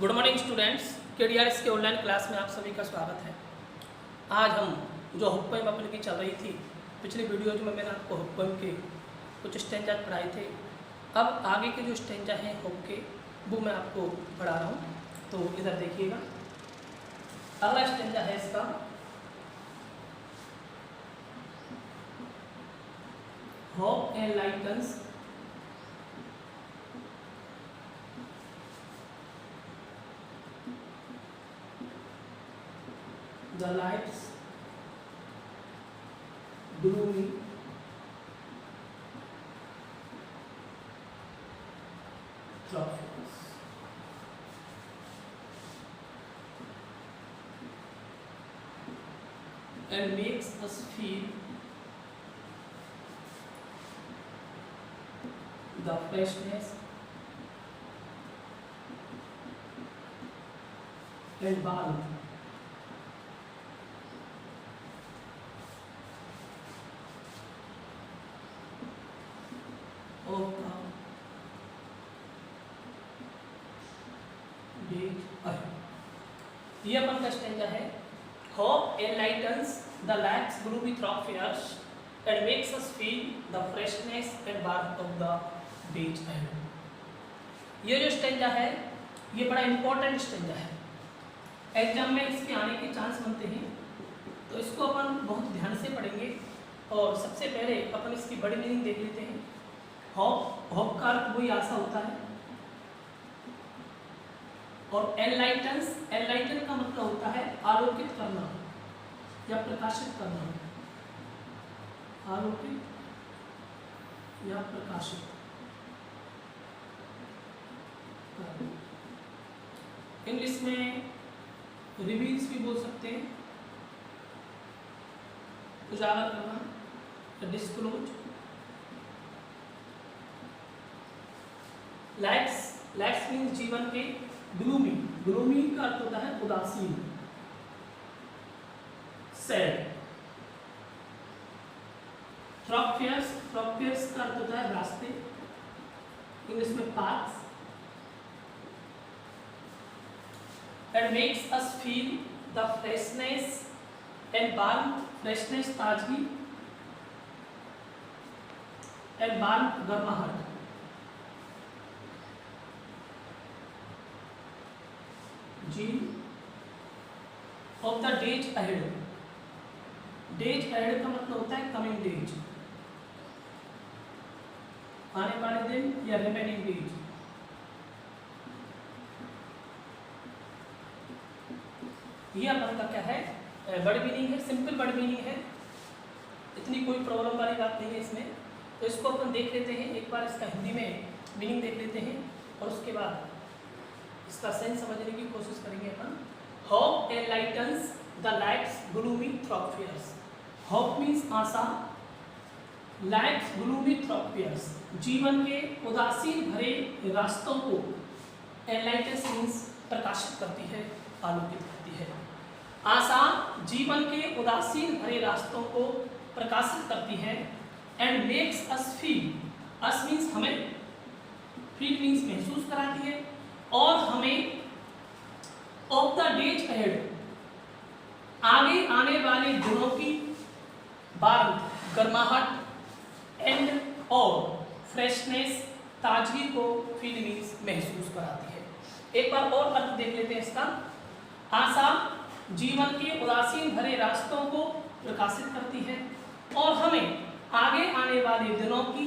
Good morning students, KDRS के online class में आप सभी का स्वागत है। आज हम जो हुक पोएम अपन की चल रही थी, पिछली वीडियोज में मैंने आपको हुक पोएम के कुछ स्टेंजा पढ़ाए थे। अब आगे के जो स्टेंजा हैं हुक के, वो मैं आपको पढ़ा रहा हूँ, तो इधर देखिएगा। अगला स्टेंजा है इसका, hope एनलाइटन्स the lights gloomy tropics and makes us feel the freshness and warmth of the day ahead। ये अपन का स्टेंजा है। Hope enlightens the life's gloomy thoroughfares and makes us feel the freshness and warmth of the days ahead। ये जो stanza है, ये बड़ा important stanza है। Exam में इसके आने के चांस बनते हैं, तो इसको अपन बहुत ध्यान से पढ़ेंगे। और सबसे पहले अपन इसकी बड़ी मीनिंग देख लेते हैं। होप का अर्थ वही आशा होता है, और एनलाइटन का मतलब होता है आलोकित करना या प्रकाशित करना, आलोकित या प्रकाशित करना। इंग्लिश में रिवील्स भी बोल सकते हैं, उजागर करना, डिस्क्लोज। लाइट्स मीन्स जीवन के, ग्लूमी का अर्थ होता है उदासीन, सैड। थ्रॉपफेयर्स का अर्थ होता है रास्ते, इंग्लिश में paths. And makes us feel the freshness and warmth, freshness ताजगी, एंड वार्मथ गर्माहट, जी of the days ahead. Days ahead का मतलब होता है कमिंग डेज, आने वाले दिन या रिमेनिंग डेज। ये अपन का क्या है, वर्ड मीनिंग है, सिंपल वर्ड मीनिंग है, इतनी कोई प्रॉब्लम वाली बात नहीं है इसमें। तो इसको अपन देख लेते हैं, एक बार इसका हिंदी में मीनिंग देख लेते हैं और उसके बाद इसका सेंस समझने की कोशिश करेंगे अपन। Hope enlightens the lights gloomy thoroughfares. Hope means आशा, लाइट्स ग्लूमी थ्रॉपफेयर्स जीवन के उदासीन भरे रास्तों को, एनलाइटन्स मीन्स प्रकाशित करती है, आलोकित करती है। आशा जीवन के उदासीन भरे रास्तों को प्रकाशित करती है। And makes us feel, us means हमें, फील मीन्स महसूस कराती है, और हमें ऑफ द डेज अहेड, आगे आने वाले दिनों की, वार्मथ गर्माहट, एंड और फ्रेशनेस ताजगी को, फील मीन्स महसूस कराती है। एक बार और अर्थ देख लेते हैं इसका। आशा जीवन के उदासीन भरे रास्तों को प्रकाशित करती है और हमें आगे आने वाले दिनों की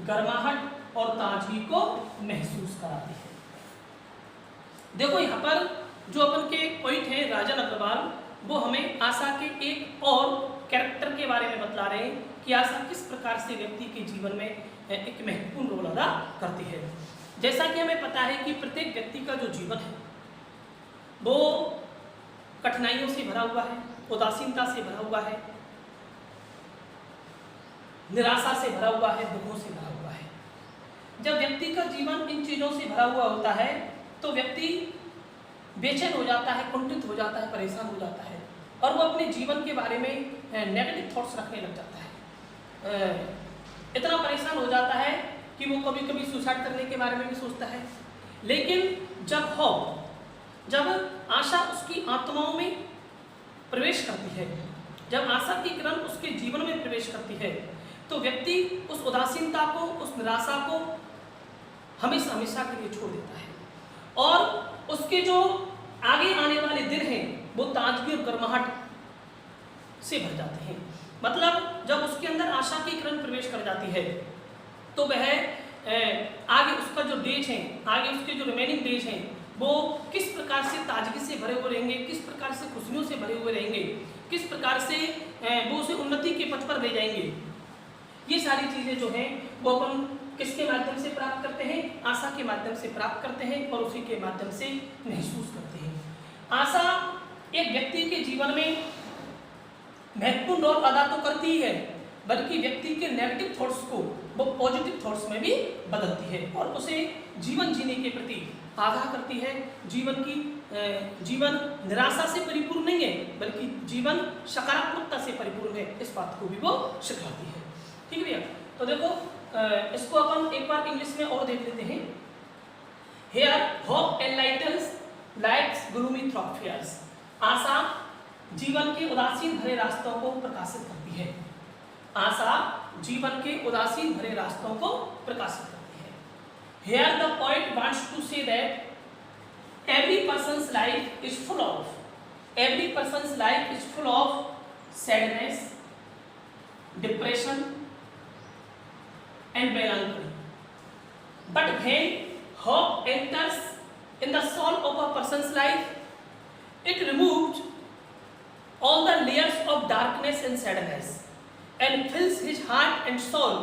गर्माहट और ताजगी को महसूस कराती है। देखो यहाँ पर जो अपन के पॉइंट है राजन अग्रवाल, वो हमें आशा के एक और कैरेक्टर के बारे में बतला रहे हैं कि आशा किस प्रकार से व्यक्ति के जीवन में एक महत्वपूर्ण रोल अदा करती है। जैसा कि हमें पता है कि प्रत्येक व्यक्ति का जो जीवन है वो कठिनाइयों से भरा हुआ है, उदासीनता से भरा हुआ है, निराशा से भरा हुआ है, दुखों से भरा हुआ है। जब व्यक्ति का जीवन इन चीज़ों से भरा हुआ होता है तो व्यक्ति बेचैन हो जाता है, कुंठित हो जाता है, परेशान हो जाता है, और वो अपने जीवन के बारे में नेगेटिव थॉट्स रखने लग जाता है। इतना परेशान हो जाता है कि वो कभी कभी सुसाइड करने के बारे में भी सोचता है। लेकिन जब होप जब आशा उसकी आत्माओं में प्रवेश करती है, जब आशा की किरण उसके जीवन में प्रवेश करती है, तो व्यक्ति उस उदासीनता को, उस निराशा को हमेशा हमेशा के लिए छोड़ देता है और उसके जो आगे आने वाले दिन हैं वो ताजगी और गर्माहट से भर जाते हैं। मतलब जब उसके अंदर आशा की किरण प्रवेश कर जाती है तो वह आगे उसका जो डेज है, आगे उसके जो रिमेनिंग डेज हैं वो किस प्रकार से ताजगी से भरे हुए रहेंगे, किस प्रकार से खुशियों से भरे हुए रहेंगे, किस प्रकार से वो उसे उन्नति के पथ पर ले जाएंगे। ये सारी चीज़ें जो हैं वो अपन किसके माध्यम से प्राप्त करते हैं? आशा के माध्यम से प्राप्त करते हैं और उसी के माध्यम से महसूस करते हैं। आशा एक व्यक्ति के जीवन में महत्वपूर्ण रोल अदा तो करती ही है, बल्कि व्यक्ति के नेगेटिव थॉट्स को वो पॉजिटिव थॉट्स में भी बदलती है और उसे जीवन जीने के प्रति आगाह करती है। जीवन निराशा से परिपूर्ण नहीं है, बल्कि जीवन सकारात्मकता से परिपूर्ण है, इस बात को भी वो सिखाती है। ठीक है भैया, तो देखो इसको अपन एक बार इंग्लिश में और देख लेते हैं। Here hope enlightens life's gloomy thoroughfares। आशा जीवन के उदासीन भरे रास्तों को प्रकाशित करती है। आशा जीवन के उदासीन भरे रास्तों को प्रकाशित करती है। Here the poet wants to say that every person's life is full of sadness, depression and melancholy. But when hope enters in the soul of a person's life, it removes all the layers of darkness and sadness and fills his heart and soul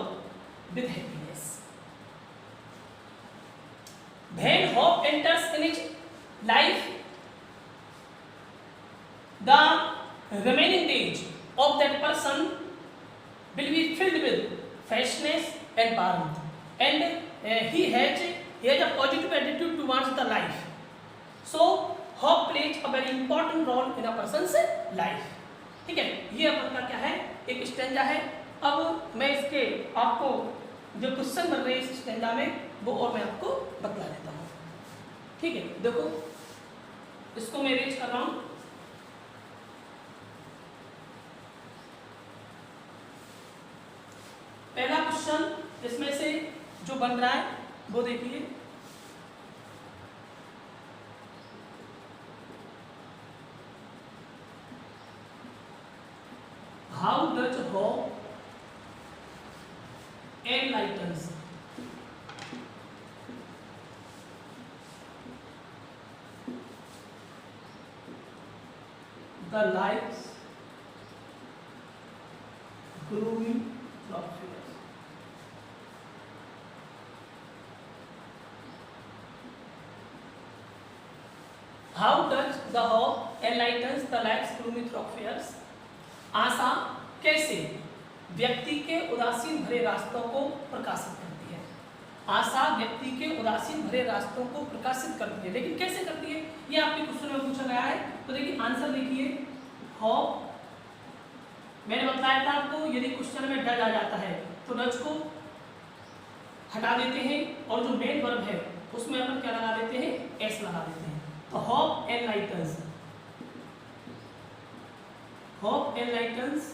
with happiness. When hope enters in his life, the remaining days of that person will be filled with freshness and warmth, and he has a positive attitude towards the life. So hope plays a very important role in a person's life। ठीक है, ये अपन का क्या है, एक stanza है। अब मैं इसके आपको जो क्वेश्चन बन रहे हैं इस स्टैंजा में वो और मैं आपको बतला देता हूँ। ठीक है, देखो इसको मैं अरेंज कर रहा हूँ। पहला क्वेश्चन इसमें से जो बन रहा है वो देखिए। How does hope enlightens the life's gloomy thoroughfares? How does the hope enlightens the life's gloomy thoroughfares? आशा कैसे व्यक्ति के उदासीन भरे रास्तों को प्रकाशित करती है? आशा व्यक्ति के उदासीन भरे रास्तों को प्रकाशित करती है, लेकिन कैसे करती है ये आपके क्वेश्चन में पूछा गया है। तो देखिए आंसर देखिए, होप, मैंने बताया था आपको यदि क्वेश्चन में डज आ जाता है तो डज को हटा देते हैं और जो मेन वर्ब है उसमें अपन क्या लगा देते हैं, एस लगा देते हैं। तो होप एनलाइटन्स, होप एनलाइटन्स,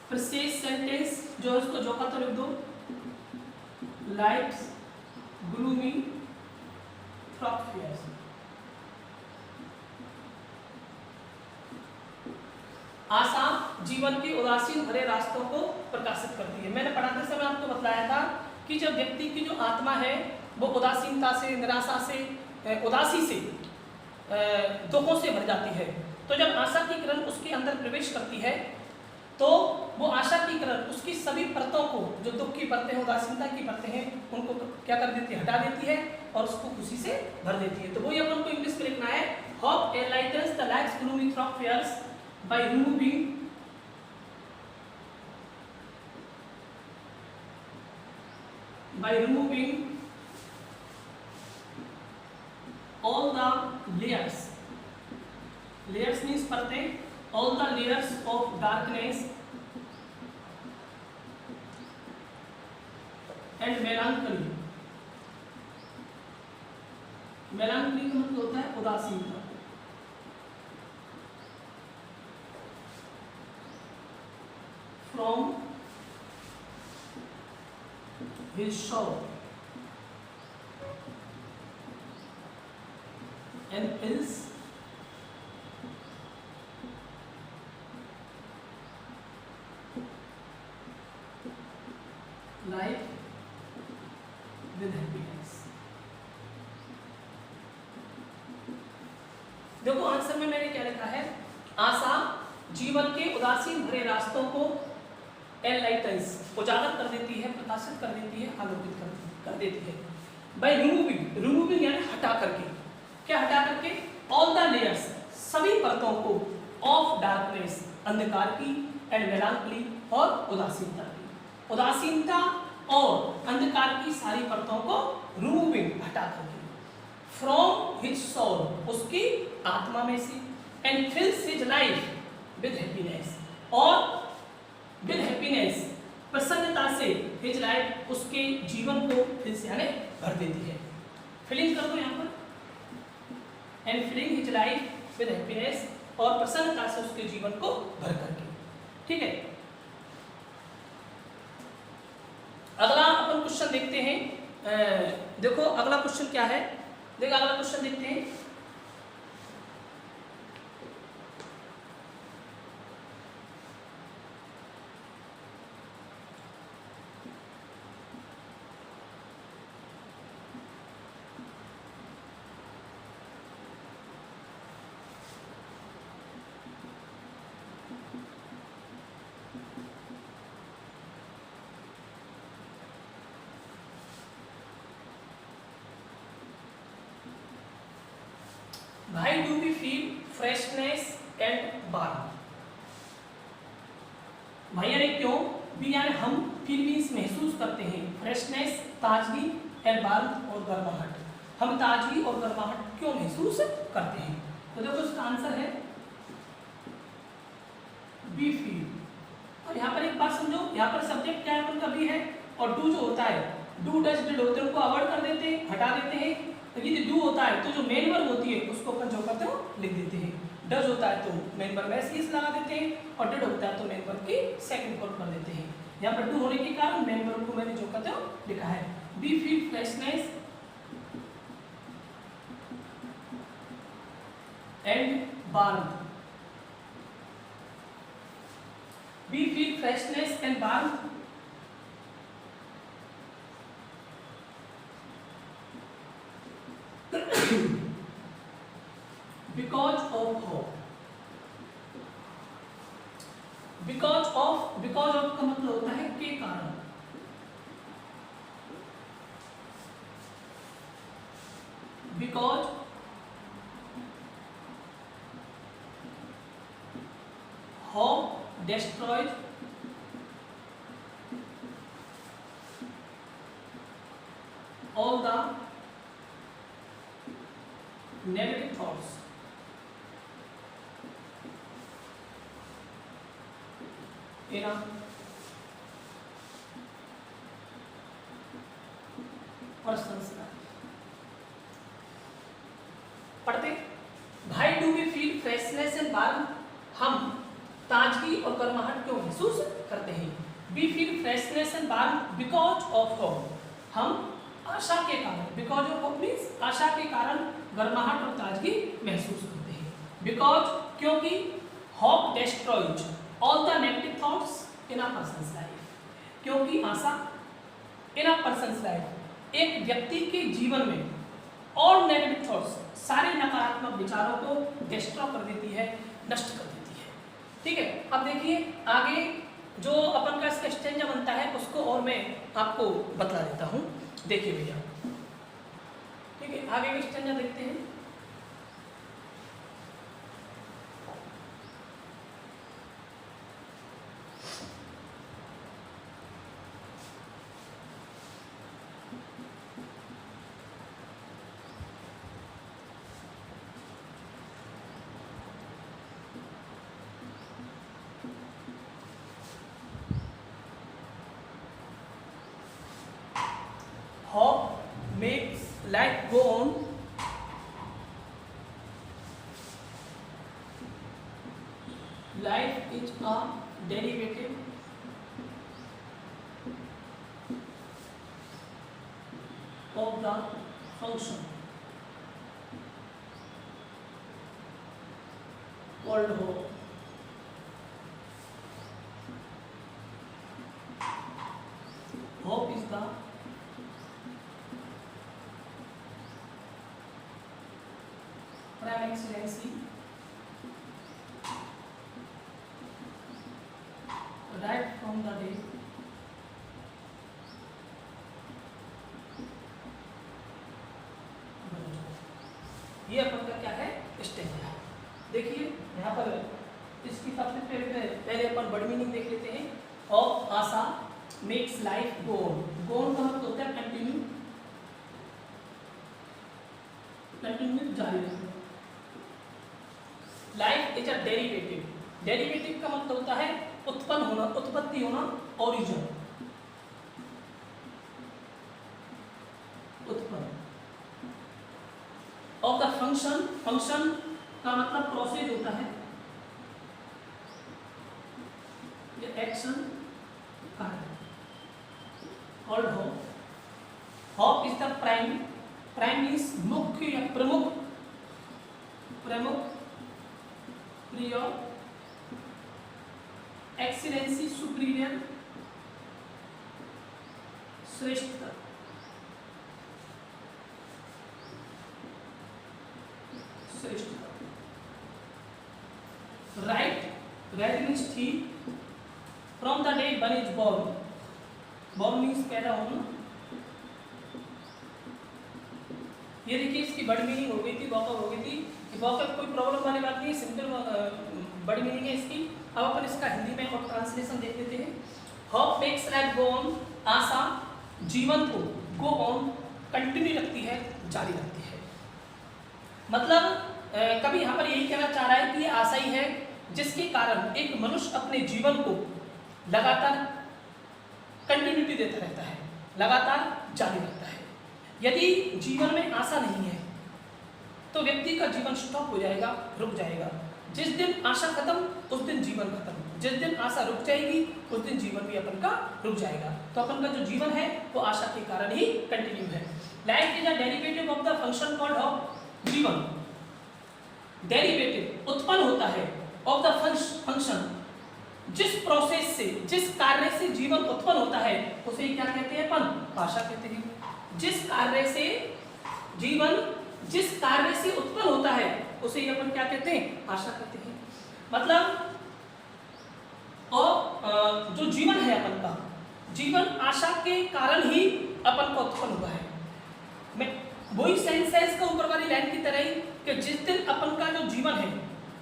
प्रीसेस सेंटेंस जो है उसको जो का तो लिख दो, लाइफ्स ग्लूमी thoroughfares। आशा जीवन के उदासीन भरे रास्तों को प्रकाशित करती है। मैंने पढ़ाते समय आपको बताया था कि जब व्यक्ति की जो आत्मा है वो उदासीनता से, निराशा से, उदासी से, दुखों से भर जाती है, तो जब आशा की किरण उसके अंदर प्रवेश करती है तो वो आशा की किरण उसकी सभी परतों को, जो दुख की परतें हैं, उदासीनता की परतें हैं, उनको क्या कर देती है, हटा देती है और उसको खुशी से भर देती है। तो वही अपन को इंग्लिश में लिखना है, hope enlightens the life's gloomy thoroughfares by removing all the layers, layers means परतें, all the layers of darkness and melancholy। melancholy का मतलब होता है उदासीनता। from his shore and fills life with happiness। देखो आंसर में मैंने क्या लिखा है, आशा जीवन के उदासीन भरे रास्तों को एनलाइटन्स उजागर कर देती है, प्रकाशित कर देती है, आलोकित कर देती है। बाय रिमूविंग यानी हटा करके, क्या हटा करके, ऑल द लेयर्स सभी परतों को, ऑफ डार्कनेस अंधकार की, एंड मेलांकली और उदासीनता की, उदासीनता और अंधकार की सारी परतों को रिमूविंग हटा करके, फ्रॉम हिज सोल उसकी आत्मा में से, and fills his life with happiness और विद हैप्पीनेस प्रसन्नता से, हिज लाइफ उसके जीवन को फिर से यानी भर देती है। फिलिंग कर दो यहाँ पर, and filling his life with happiness और प्रसन्नता से उसके जीवन को भर करके। ठीक है, अगला अपन क्वेश्चन देखते हैं। देखो अगला क्वेश्चन क्या है, देखो अगला क्वेश्चन देखते हैं। Why do we feel freshness and warmth? भाई यानी क्यों, भी यानी हम फील मीन्स महसूस करते हैं, फ्रेशनेस ताजगी, एंड वार्मथ और गर्माहट, हम ताजगी और गर्माहट क्यों महसूस करते हैं। तो देखो इसका आंसर है बी फील। और यहाँ पर एक बात समझो, यहाँ पर सब्जेक्ट क्या है उनका बी है, और डू जो होता है, डू डज डिड होते हैं उनको अवॉइड कर देते हैं, हटा देते हैं। तो यदि डू होता है तो जो मेन वर्ब होती है उसको अपन जो करते हो लिख देते हैं, डज होता है तो मेन वर्ब एस इज लगा देते हैं, और डिड होता है तो मेन वर्ब की सेकंड फॉर्म कर देते हैं। यहाँ पर डू होने के कारण मेन वर्ब को मैंने जो करते हो लिखा है, be feel freshness and warmth, be feel freshness and warmth because of hope, because of का मतलब होता है के कारण, because hope destroys all the negative thoughts, in a person's life। पढ़ते, भाई do we feel freshness and warmth, हम ताजगी और गर्माहट क्यों महसूस करते हैं। We feel freshness and warmth because of hope, हम आशा के कारण, बिकॉज ऑफ होप मीन्स आशा के कारण गर्माहट और ताजगी महसूस करते हैं। बिकॉज क्योंकि hope destroys all the negative thoughts in a persons life, क्योंकि आशा इन अ पर्सन्स लाइफ एक व्यक्ति के जीवन में और नेगेटिव थॉट्स सारे नकारात्मक विचारों को डिस्ट्रॉय कर देती है, नष्ट कर देती है। ठीक है, अब देखिए आगे जो अपन का इसका स्टेंजा बनता है उसको और मैं आपको बता देता हूँ। देखिए भैया, ठीक है, आगे का स्टेंजा देखते हैं। Hope makes life go on, life is a derivative the function called hope. Hope is the prime excellency right from the day ये अपन का क्या है स्टेज है। देखिए यहाँ पर इसकी सबसे पहले अपन बड़ी मीनिंग देख लेते हैं। Of Asha makes life go on. Go on का मतलब होता है कंटिन्यू, कंटिन्यू जारी रखना। Life is a derivative. Derivative का मतलब होता है उत्पन्न होना, उत्पत्ति होना, ओरिजिन, उत्पन्न। ऑफ द फंक्शन, फंक्शन का मतलब प्रोसेस होता है या एक्शन, कार्य। Called hope. Hope is the prime, prime means मुख्य या प्रमुख, प्रमुख, प्रिय, एक्सीलेंसी सुपीरियर, श्रेष्ठता, श्रेष्ठता। राइट, राइट मीन्स ठीक। From the day one is born, born means पैदा होना। ये देखिए इसकी बड़ी मीनिंग हो गई थी, वॉकअप हो गई थी। वॉकअप कोई प्रॉब्लम वाली बात नहीं है, सिंपल बड़ी मीनिंग है इसकी। अब अपन इसका हिंदी में और ट्रांसलेशन देख लेते हैं। Hope makes life go on. आशा जीवन को गो ऑन कंटिन्यू रखती है, जारी रखती है। मतलब कभी यहाँ पर यही कहना चाह रहा है कि ये आशा ही है जिसके कारण एक मनुष्य अपने जीवन को लगातार कंटिन्यूटी देता रहता है, लगातार जारी रखता है। यदि जीवन में आशा नहीं है तो व्यक्ति का जीवन स्टॉप हो जाएगा, रुक जाएगा। जिस दिन आशा खत्म उस दिन जीवन खत्म, जिस दिन आशा रुक जाएगी उस दिन जीवन भी अपन का रुक जाएगा। तो अपन का जो जीवन है वो आशा के कारण ही कंटिन्यू है। Life is a derivative of the function called hope. जीवन डेरिवेटिव उत्पन्न होता है ऑफ द फंक्शन, जिस प्रोसेस से, जिस कार्य से जीवन उत्पन्न होता है उसे क्या कहते हैं अपन? आशा कहते हैं। जिस कार्य से जीवन, जिस कार्य से उत्पन्न होता है उसे अपन क्या कहते हैं? आशा कहते हैं। मतलब और जो जीवन है अपन का, जीवन आशा के कारण ही अपन का उत्पन्न हुआ है। मैं वही सेंस है इसका ऊपर वाली लाइन की तरह ही कि जिस दिन अपन का जो जीवन है,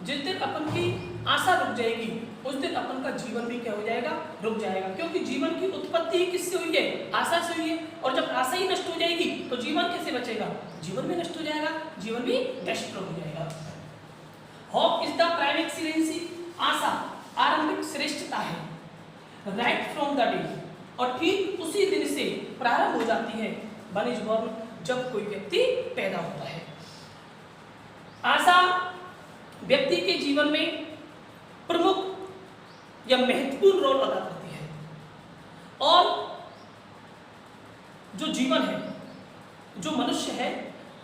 जिस दिन अपन की आशा रुक जाएगी उस दिन अपन का जीवन भी क्या हो जाएगा? रुक जाएगा। क्योंकि जीवन की उत्पत्ति किससे हुई है? आशा से हुई है। और जब आशा ही नष्ट हो जाएगी तो जीवन कैसे बचेगा? जीवन भी नष्ट हो जाएगा, जीवन भी डिस्ट्रॉय हो जाएगा। Hope is the prime excellency. आशा आरंभिक श्रेष्ठता है। राइट फ्रॉम द डे, और ठीक उसी दिन से प्रारंभ हो जाती है वन इज बॉर्न, जब कोई व्यक्ति पैदा होता है। आशा व्यक्ति के जीवन में प्रमुख या महत्वपूर्ण रोल अदा करती है। और जो जीवन है, जो मनुष्य है,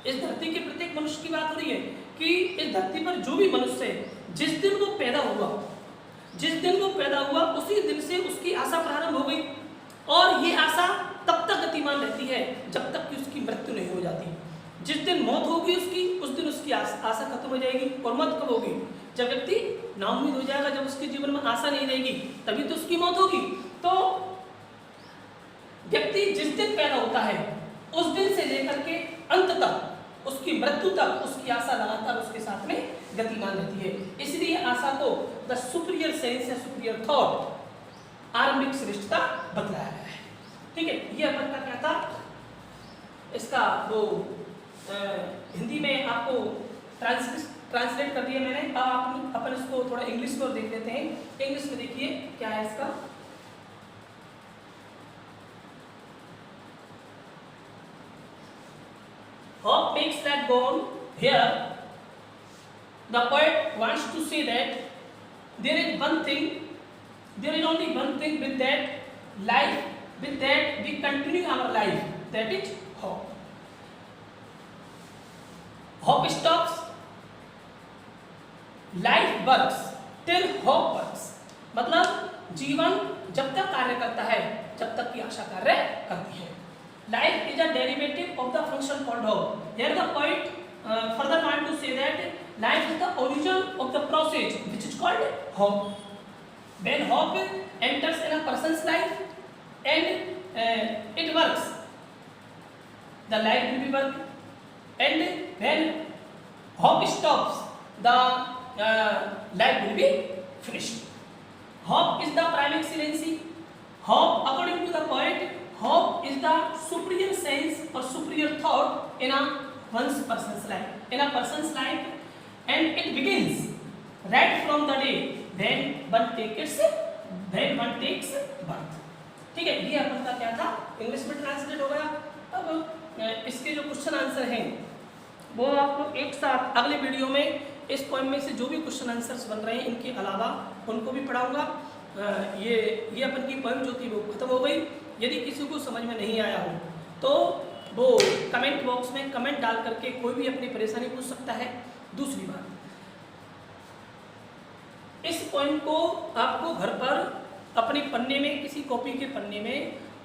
इस धरती के प्रत्येक मनुष्य की बात हो रही है कि इस धरती पर जो भी मनुष्य है, जिस दिन वो पैदा हुआ, जिस दिन वो पैदा हुआ उसी दिन से उसकी आशा प्रारंभ हो गई। और ये आशा तब तक गतिमान रहती है जब तक कि उसकी मृत्यु नहीं हो जाती। जिस दिन मौत होगी उसकी, उस दिन उसकी आशा खत्म हो जाएगी। और मौत कब होगी? जब व्यक्ति नाउम्मीद हो जाएगा, जब उसके जीवन में आशा नहीं रहेगी, तभी तो उसकी मौत होगी। तो व्यक्ति जिस दिन पैदा होता है उस दिन से लेकर के अंत तक, उसकी मृत्यु तक, उसकी आशा लगातार उसके साथ में गतिमान रहती है। इसलिए आशा को द सुपीरियर सेंस या सुपीरियर थॉट, आरंभिक श्रेष्ठता बतलाया गया है। ठीक है, ये अपन का क्या था, इसका वो हिंदी में आपको ट्रांसलेट कर दिया मैंने। अब अपन इसको थोड़ा इंग्लिश में और देख लेते हैं। इंग्लिश में देखिए क्या है इसका। Hope makes life go on. Here, the poet wants to say that there is one thing, there is only one thing with that life, with that we continue our life, that is hope. Hop stops, life works till hop works, मतलब जीवन जब तक कार्य करता है जब तक की आशा कार्य करती है। Life is a derivative of the function called hope. Here the point further want to say that life is the origin of the process which is called hope. When hope enters in a person's life and it works, the life will be working, and when hope stops, the life will be finished. Hope is the prime excellency. Hope, according to the poet, hope is the superior sense or superior thought in a one's person's life, and it begins right from the day when one takes birth. ठीक है, ये अपन का क्या था, English में translate हो गया। अब इसके जो क्वेश्चन आंसर हैं वो आपको एक साथ अगले वीडियो में इस पोएम में से जो भी क्वेश्चन आंसर्स बन रहे हैं इनके अलावा उनको भी पढ़ाऊंगा। ये अपन की पोएम जो थी वो खत्म हो गई। यदि किसी को समझ में नहीं आया हो तो वो कमेंट बॉक्स में कमेंट डाल करके कोई भी अपनी परेशानी पूछ सकता है। दूसरी बात, इस पोएम को आपको घर पर अपने पन्ने में, किसी कॉपी के पन्ने में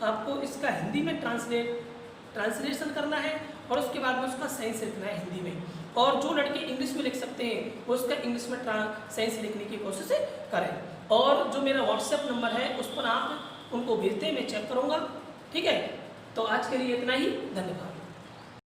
आपको इसका हिंदी में ट्रांसलेशन करना है और उसके बाद में उसका सेंस लिखना है हिंदी में। और जो लड़के इंग्लिश में लिख सकते हैं वो उसका इंग्लिश में सेंस लिखने की कोशिश करें। और जो मेरा व्हाट्सएप नंबर है उस पर आप उनको भेजते हैं, मैं चेक करूँगा। ठीक है, तो आज के लिए इतना ही, धन्यवाद।